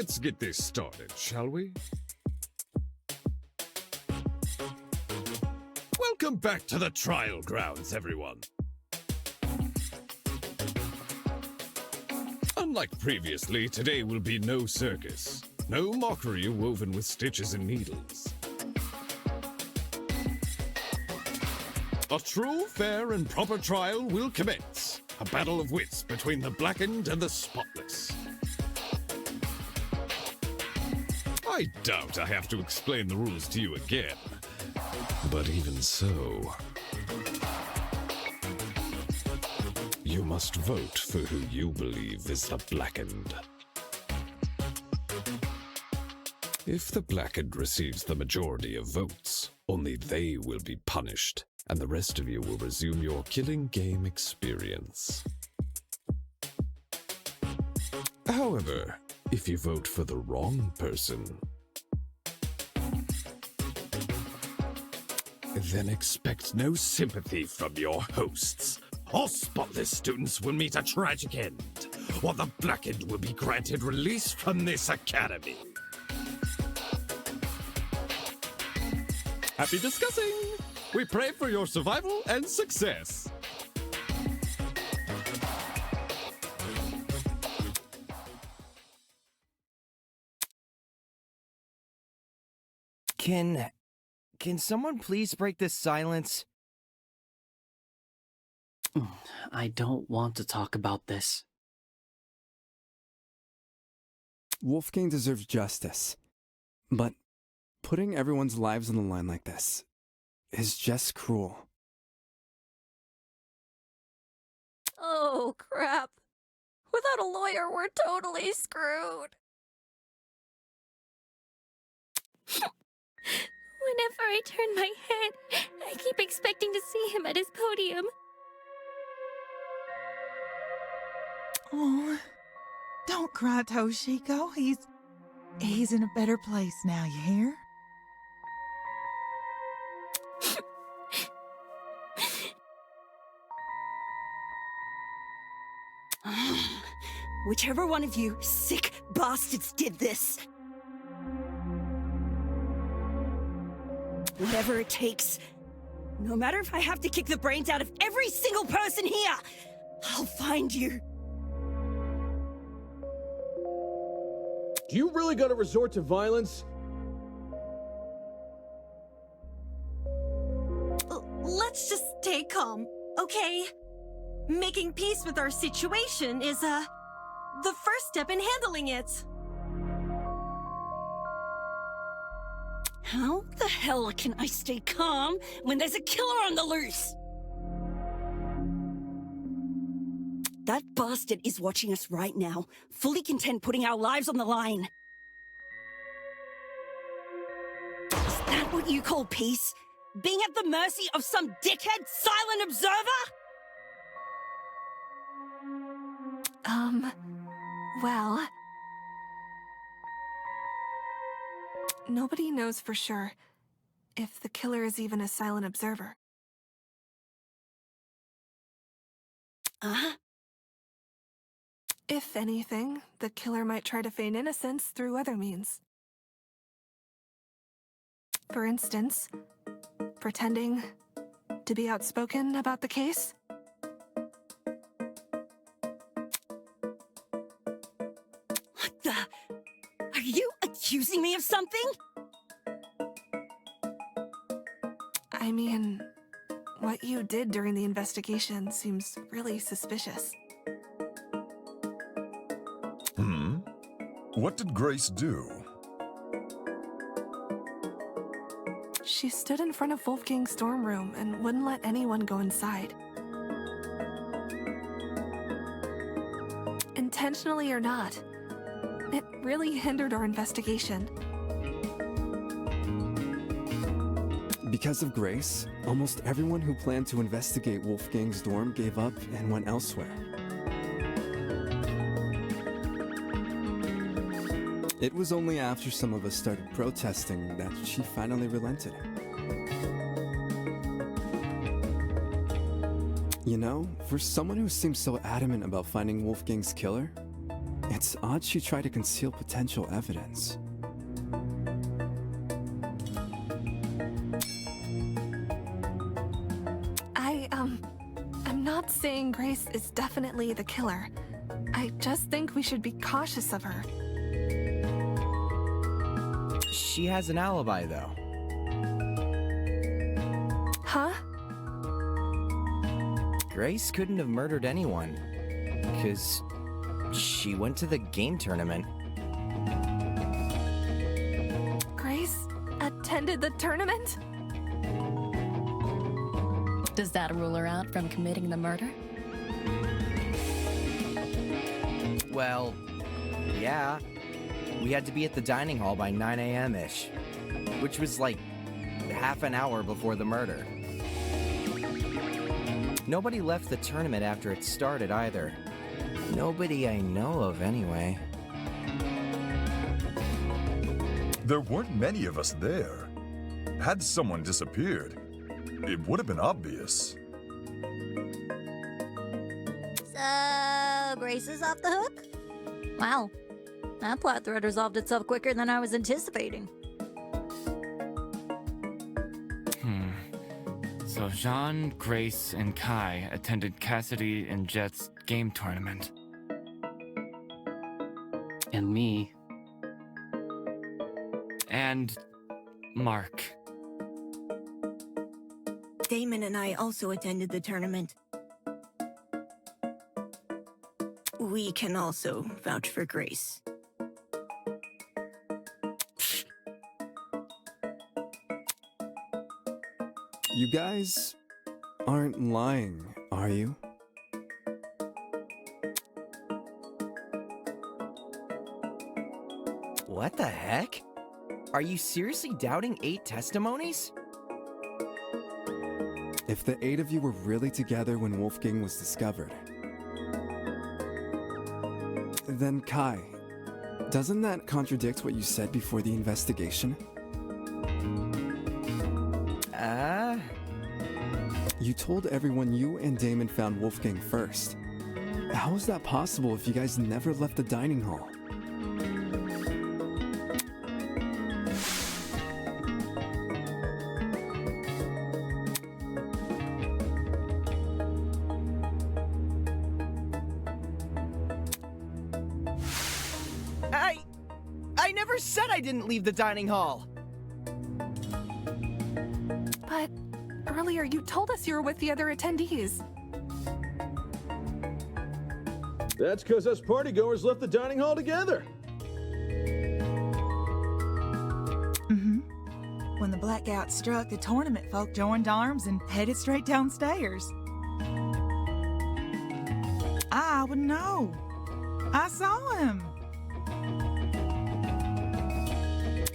Let's get this started, shall we? Welcome back to the trial grounds, everyone. Unlike previously, today will be no circus. No mockery woven with stitches and needles. A true, fair, and proper trial will commence. A battle of wits between the blackened and the spotless. I doubt I have to explain the rules to you again. But even so, you must vote for who you believe is the blackened. If the blackened receives the majority of votes, only they will be punished, and the rest of you will resume your killing game experience. However, if you vote for the wrong person, then expect no sympathy from your hosts. All spotless students will meet a tragic end, while the blackened will be granted release from this academy. Happy discussing! We pray for your survival and success. Can someone please break this silence? I don't want to talk about this. Wolfgang deserves justice, but putting everyone's lives on the line like this is just cruel. Oh, crap. Without a lawyer, we're totally screwed. Whenever I turn my head, I keep expecting to see him at his podium. Oh, don't cry, Toshiko. He's in a better place now, you hear? Whichever one of you sick bastards did this. Whatever it takes. No matter if I have to kick the brains out of every single person here, I'll find you. Do you really gotta resort to violence? Let's just stay calm, okay? Making peace with our situation is, the first step in handling it. How the hell can I stay calm when there's a killer on the loose? That bastard is watching us right now, fully content putting our lives on the line. Is that what you call peace? Being at the mercy of some dickhead silent observer? Well... Nobody knows for sure if the killer is even a silent observer. If anything, the killer might try to feign innocence through other means. For instance, pretending to be outspoken about the case. What the? Are you accusing me of something? I mean, what you did during the investigation seems really suspicious. What did Grace do? She stood in front of Wolfgang's dorm room and wouldn't let anyone go inside. Intentionally or not, it really hindered our investigation. Because of Grace, almost everyone who planned to investigate Wolfgang's dorm gave up and went elsewhere. It was only after some of us started protesting that she finally relented. You know, for someone who seems so adamant about finding Wolfgang's killer, it It's odd she tried to conceal potential evidence. I'm not saying Grace is definitely the killer. I just think we should be cautious of her. She has an alibi, though. Huh? Grace couldn't have murdered anyone, because she went to the game tournament. Grace attended the tournament? Does that rule her out from committing the murder? Well, yeah. We had to be at the dining hall by 9 a.m.-ish, which was like half an hour before the murder. Nobody left the tournament after it started either. Nobody I know of, anyway. There weren't many of us there. Had someone disappeared, it would have been obvious. So, Grace is off the hook? Wow. That plot thread resolved itself quicker than I was anticipating. So Jean, Grace, and Kai attended Cassidy and Jet's game tournament. And me. And Mark. Damon and I also attended the tournament. We can also vouch for Grace. You guys aren't lying, are you? What the heck? Are you seriously doubting 8 testimonies? If the 8 of you were really together when Wolfgang was discovered, then Kai, doesn't that contradict what you said before the investigation? You told everyone you and Damon found Wolfgang first. How is that possible if you guys never left the dining hall? I never said I didn't leave the dining hall! But earlier you told us you were with the other attendees. That's because us partygoers left the dining hall together. When the blackout struck, the tournament folk joined arms and headed straight downstairs. I would know. I saw him.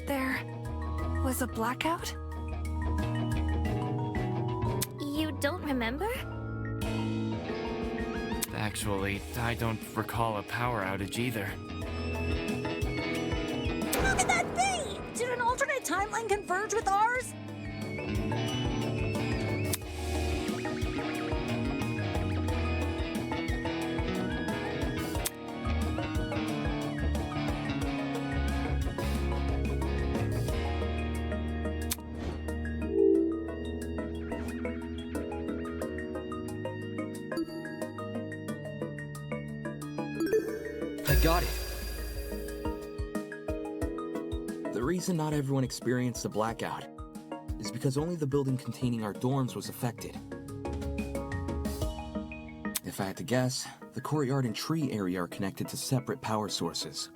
There was a blackout? You don't remember? Actually, I don't recall a power outage either. How could that be? Did an alternate timeline converge with ours? I got it. The reason not everyone experienced a blackout is because only the building containing our dorms was affected. If I had to guess, the courtyard and tree area are connected to separate power sources.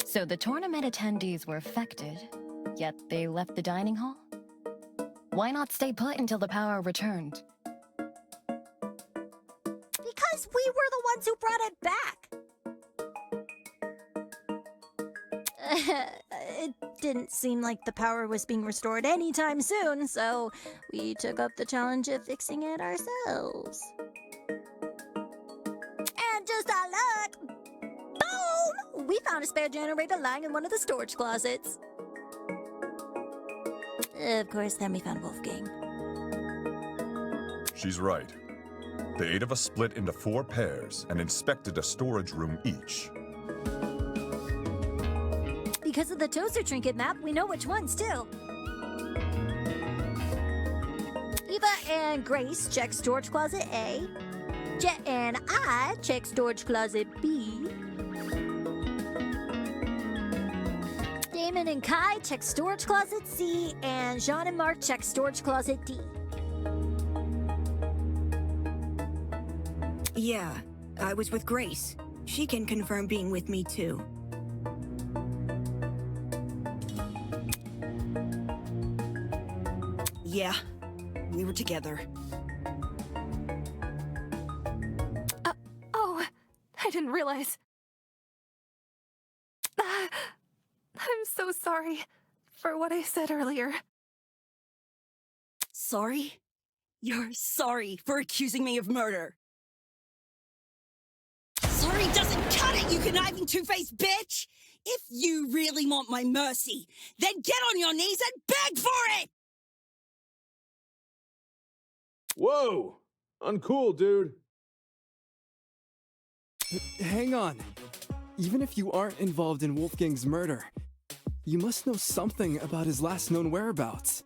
So the tournament attendees were affected, yet they left the dining hall? Why not stay put until the power returned? Because we were the ones who brought it back. It didn't seem like the power was being restored anytime soon, so we took up the challenge of fixing it ourselves. And just our luck, boom! We found a spare generator lying in one of the storage closets. Of course, then we found Wolfgang. She's right. The 8 of us split into 4 pairs and inspected a storage room each. Because of the toaster trinket map, we know which ones too. Eva and Grace check storage closet A. Jet and I check storage closet B. Damon and Kai check storage closet C. And Jean and Mark check storage closet D. Yeah, I was with Grace. She can confirm being with me too. Yeah, we were together. Oh, I didn't realize. I'm so sorry for what I said earlier. Sorry? You're sorry for accusing me of murder. Sorry doesn't cut it, you conniving two-faced bitch! If you really want my mercy, then get on your knees and beg for it! Whoa! Uncool, dude. Hang on. Even if you aren't involved in Wolfgang's murder, you must know something about his last known whereabouts.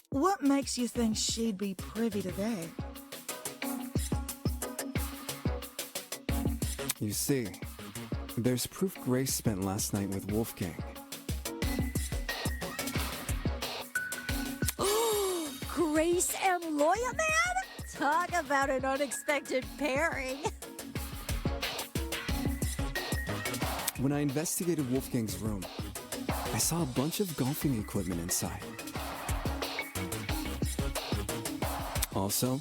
What makes you think she'd be privy to that? You see, there's proof Grace spent last night with Wolfgang. Grace and Lawyer Man? Talk about an unexpected pairing. When I investigated Wolfgang's room, I saw a bunch of golfing equipment inside. Also,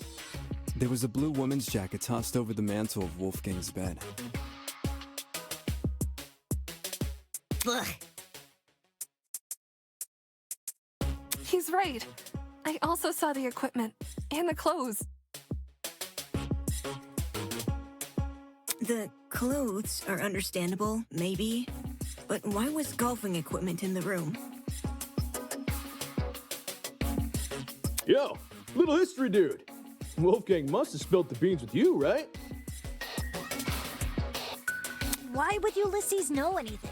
there was a blue woman's jacket tossed over the mantle of Wolfgang's bed. Ugh. He's right. I also saw the equipment and the clothes. The clothes are understandable, maybe. But why was golfing equipment in the room? Yo, little history dude. Wolfgang must have spilt the beans with you, right? Why would Ulysses know anything?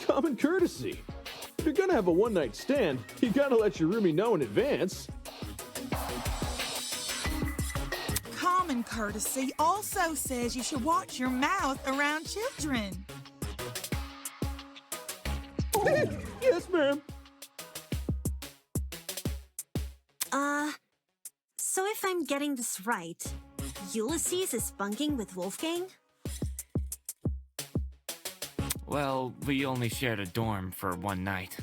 Common courtesy. If you're gonna have a one-night stand, you gotta let your roomie know in advance. Common courtesy also says you should watch your mouth around children. Yes, ma'am. So if I'm getting this right, Ulysses is bunking with Wolfgang? Well, we only shared a dorm for one night.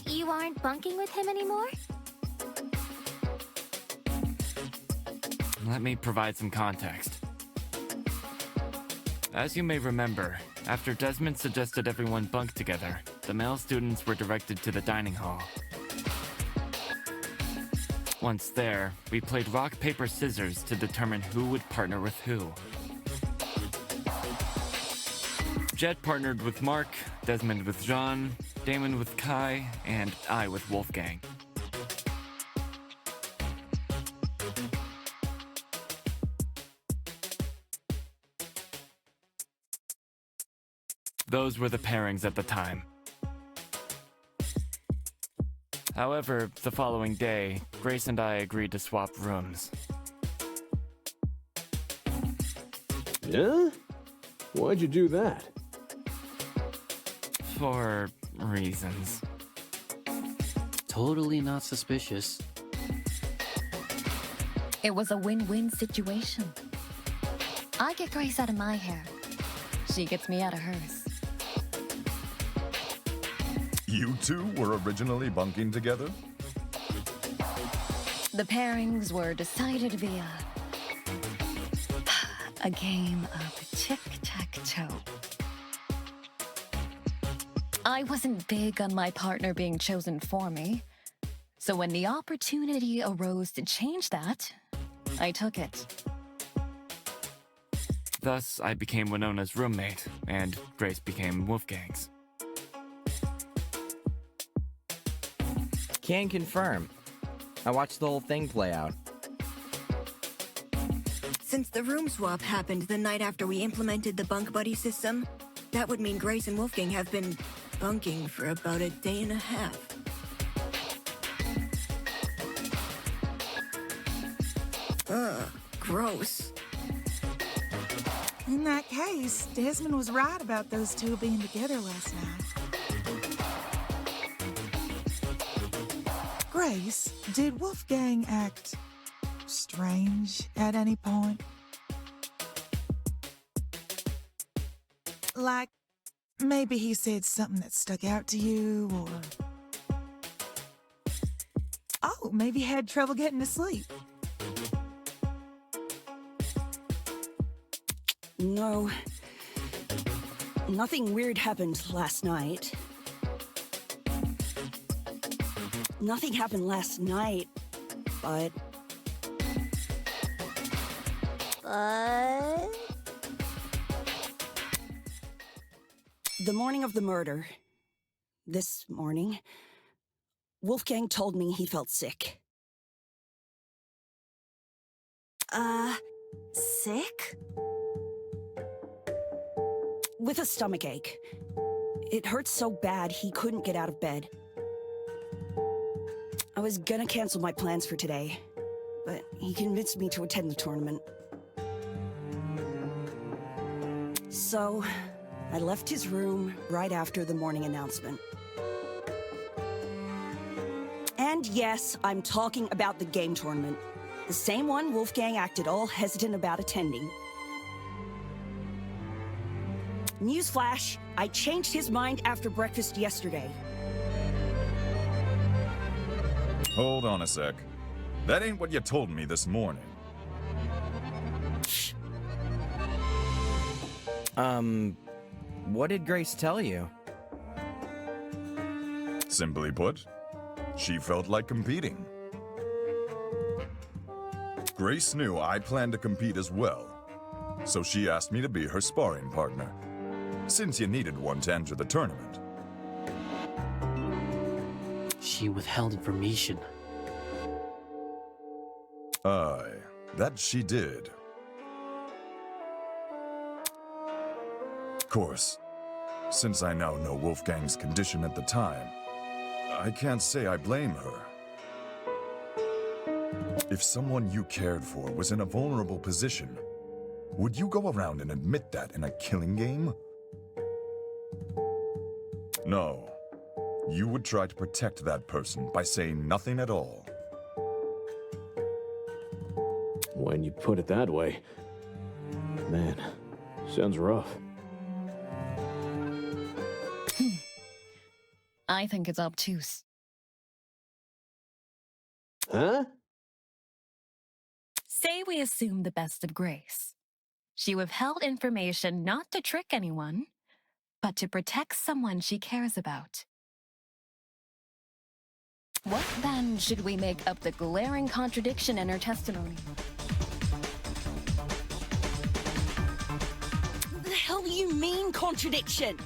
You aren't bunking with him anymore? Let me provide some context. As you may remember, after Desmond suggested everyone bunk together, the male students were directed to the dining hall. Once there, we played rock, paper, scissors to determine who would partner with who. Jet partnered with Mark, Desmond with Jean, Damon with Kai, and I with Wolfgang. Those were the pairings at the time. However, the following day, Grace and I agreed to swap rooms. Yeah? Why'd you do that? For reasons. Totally not suspicious. It was a win-win situation. I get Grace out of my hair. She gets me out of hers. You two were originally bunking together? The pairings were decided to be a game of tic-tac-toe. I wasn't big on my partner being chosen for me, so when the opportunity arose to change that, I took it. Thus, I became Winona's roommate, and Grace became Wolfgang's. Can confirm. I watched the whole thing play out. Since the room swap happened the night after we implemented the bunk buddy system, that would mean Grace and Wolfgang have been bunking for about a day and a half. Ugh, gross. In that case, Desmond was right about those two being together last night. Grace, did Wolfgang act strange at any point? Like, maybe he said something that stuck out to you, or... Oh, maybe he had trouble getting to sleep. No. Nothing weird happened last night. Nothing happened last night, but... The morning of the murder, this morning, Wolfgang told me he felt sick. Sick? With a stomachache. It hurt so bad he couldn't get out of bed. I was gonna cancel my plans for today, but he convinced me to attend the tournament. So, I left his room right after the morning announcement. And yes, I'm talking about the game tournament. The same one Wolfgang acted all hesitant about attending. Newsflash, I changed his mind after breakfast yesterday. Hold on a sec. That ain't what you told me this morning. What did Grace tell you? Simply put, she felt like competing. Grace knew I planned to compete as well, so she asked me to be her sparring partner, since you needed one to enter the tournament. She withheld information. Aye, that she did. Of course, since I now know Wolfgang's condition at the time, I can't say I blame her. If someone you cared for was in a vulnerable position, would you go around and admit that in a killing game? No. You would try to protect that person by saying nothing at all. When you put it that way, man, sounds rough. I think it's obtuse. Huh? Say we assume the best of Grace. She withheld information not to trick anyone, but to protect someone she cares about. What then should we make up the glaring contradiction in her testimony? What the hell do you mean, contradiction?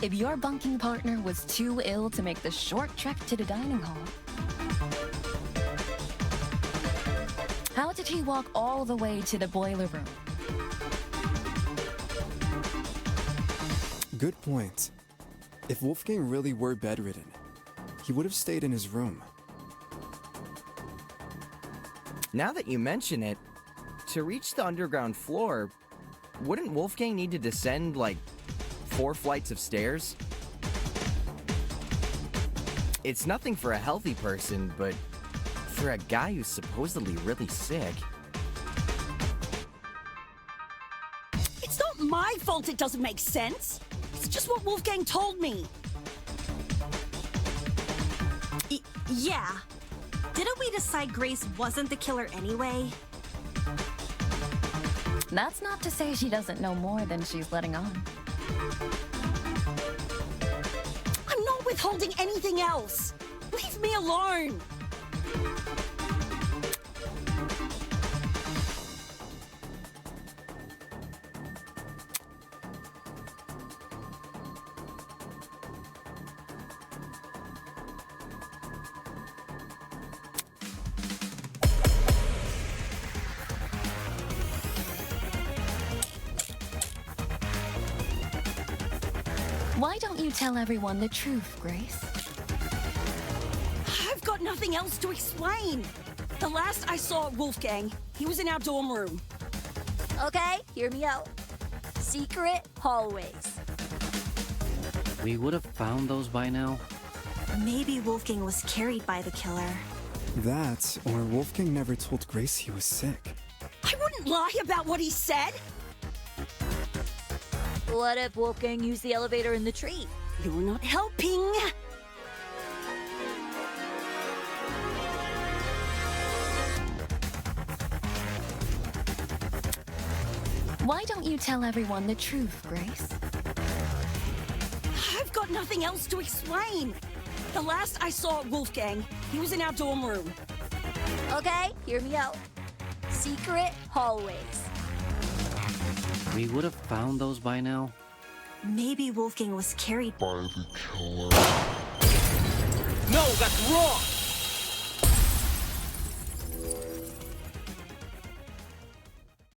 If your bunking partner was too ill to make the short trek to the dining hall, how did he walk all the way to the boiler room? Good point. If Wolfgang really were bedridden, he would have stayed in his room. Now that you mention it, to reach the underground floor, wouldn't Wolfgang need to descend, like, 4 flights of stairs? It's nothing for a healthy person, but for a guy who's supposedly really sick... It's not my fault it doesn't make sense. It's just what Wolfgang told me. Yeah. Didn't we decide Grace wasn't the killer anyway? That's not to say she doesn't know more than she's letting on. I'm not withholding anything else. Leave me alone. Why don't you tell everyone the truth, Grace? I've got nothing else to explain. The last I saw Wolfgang, he was in our dorm room. Okay, hear me out. Secret hallways. We would have found those by now. Maybe Wolfgang was carried by the killer. That, or Wolfgang never told Grace he was sick. I wouldn't lie about what he said. What if Wolfgang used the elevator in the tree? You're not helping. Why don't you tell everyone the truth, Grace? I've got nothing else to explain. The last I saw Wolfgang, he was in our dorm room. Okay, hear me out. Secret hallways. We would have found those by now. Maybe Wolfgang was carried by the killer. No, that's wrong!